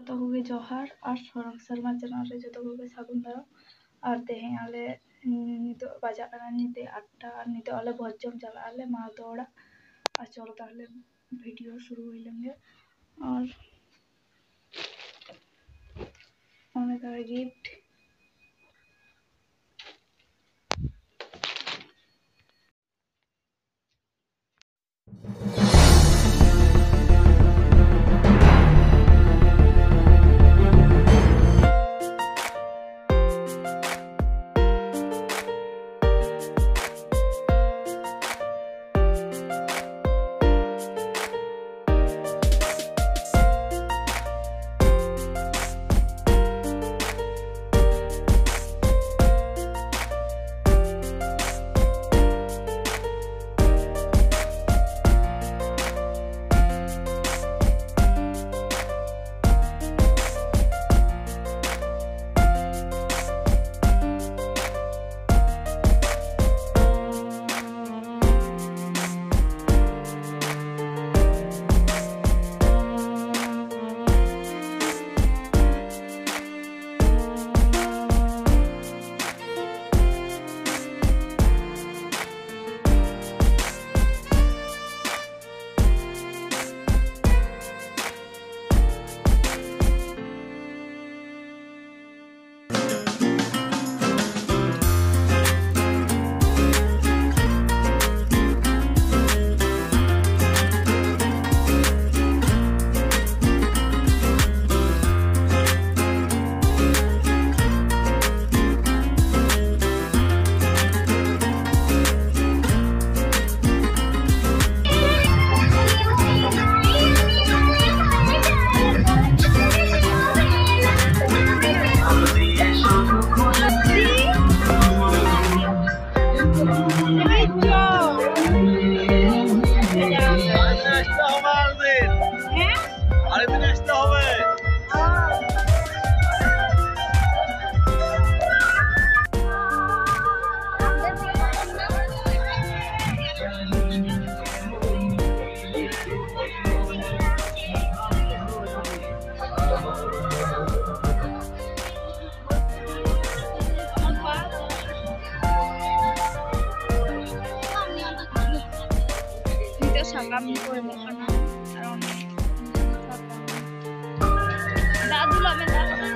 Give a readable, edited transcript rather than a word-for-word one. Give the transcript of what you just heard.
जो को जोहार और सरग शर्मा चैनल रे जो को सागुन दाराम और तेहे आले नितो बजा नीते 8टा और नितो आले भोजम चला आले मा दौड़ा और चलो ताहले वीडियो शुरू हो लेंगे और उन्हें का gift kami ko mo kana aron da dulu menta mana